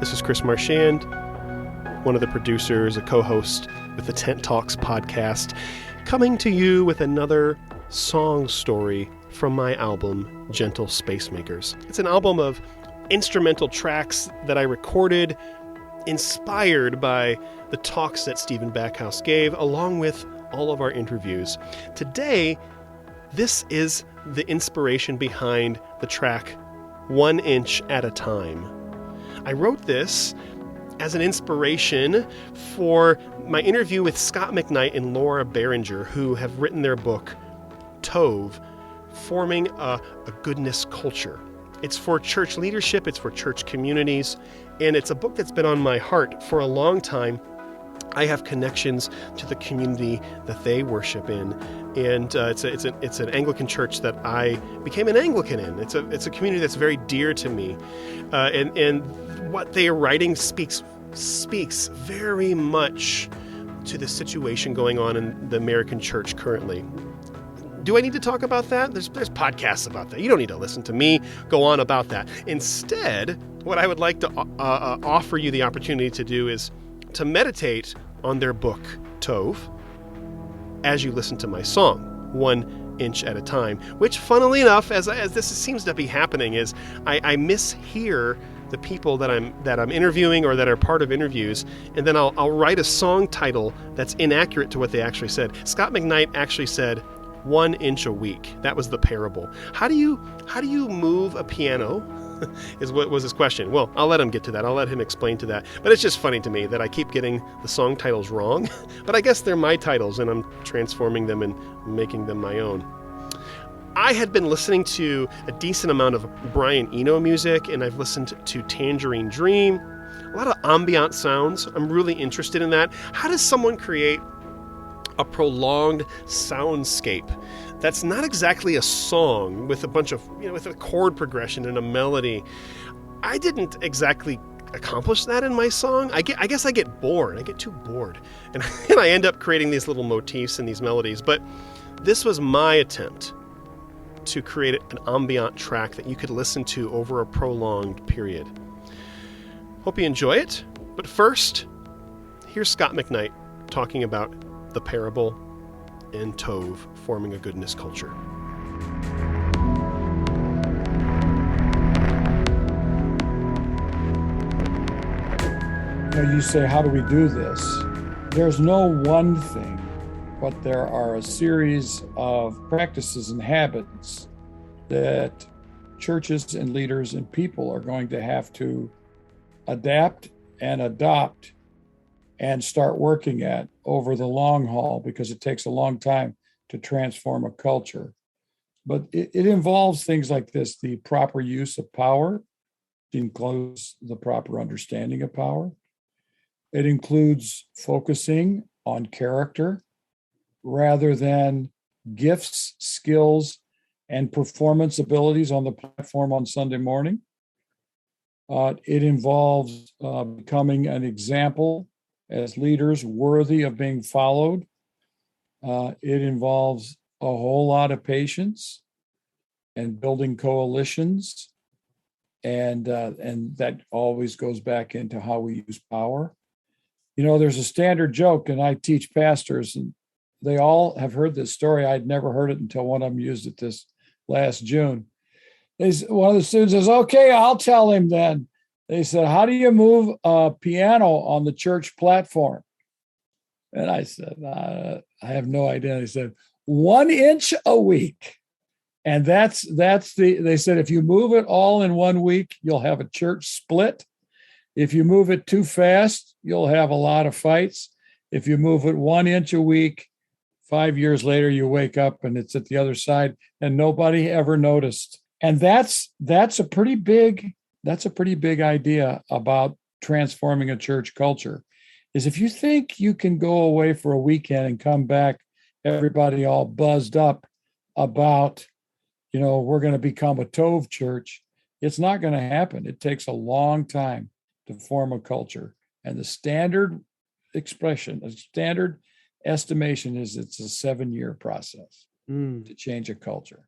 This is Chris Marchand, one of the producers, a co-host with the Tent Talks podcast, coming to you with another song story from my album, Gentle Spacemakers. It's an album of instrumental tracks that I recorded, inspired by the talks that Stephen Backhouse gave, along with all of our interviews. Today, this is the inspiration behind the track 1 Inch at a Time. I wrote this as an inspiration for my interview with Scot McKnight and Laura Barringer, who have written their book, Tove, Forming a Goodness Culture. It's for church leadership, it's for church communities, and it's a book that's been on my heart for a long time. I have connections to the community that they worship in, and it's an Anglican church that I became an Anglican in. It's a community that's very dear to me, and what they are writing speaks very much to the situation going on in the American church currently. Do I need to talk about that? There's podcasts about that. You don't need to listen to me go on about that. Instead, what I would like to offer you the opportunity to do is to meditate on their book, Tove, as you listen to my song, 1 Inch at a Time, which, funnily enough, as this seems to be happening, is I mishear the people that I'm interviewing or that are part of interviews, and then I'll write a song title that's inaccurate to what they actually said. Scot McKnight actually said 1 inch a week. That was the parable. How do you move a piano? Is what was his question. Well, I'll let him get to that. I'll let him explain to that. But it's just funny to me that I keep getting the song titles wrong. But I guess they're my titles, and I'm transforming them and making them my own. I had been listening to a decent amount of Brian Eno music, and I've listened to Tangerine Dream, a lot of ambient sounds. I'm really interested in that. How does someone create a prolonged soundscape that's not exactly a song with a bunch of, with a chord progression and a melody? I didn't exactly accomplish that in my song. I guess I get bored. I get too bored. And I end up creating these little motifs and these melodies. But this was my attempt to create an ambient track that you could listen to over a prolonged period. Hope you enjoy it. But first, here's Scot McKnight talking about the parable and Tove, Forming a Goodness Culture. You say, how do we do this? There's no one thing, but there are a series of practices and habits that churches and leaders and people are going to have to adapt and adopt and start working at over the long haul, because it takes a long time to transform a culture. But it involves things like this: the proper use of power. It includes the proper understanding of power. It includes focusing on character rather than gifts, skills, and performance abilities on the platform on Sunday morning. It involves becoming an example as leaders worthy of being followed. It involves a whole lot of patience and building coalitions. And that always goes back into how we use power. There's a standard joke, and I teach pastors, and they all have heard this story. I'd never heard it until one of them used it this last June. One of the students says, "Okay, I'll tell him then." They said, "How do you move a piano on the church platform?" And I said, "I have no idea." They said, 1 inch a week. And they said, if you move it all in 1 week, you'll have a church split. If you move it too fast, you'll have a lot of fights. If you move it 1 inch a week, 5 years later, you wake up and it's at the other side and nobody ever noticed. And that's a pretty big idea about transforming a church culture, is if you think you can go away for a weekend and come back, everybody all buzzed up about, we're going to become a Tove church, it's not going to happen. It takes a long time to form a culture. And the standard estimation is it's a 7-year process to change a culture.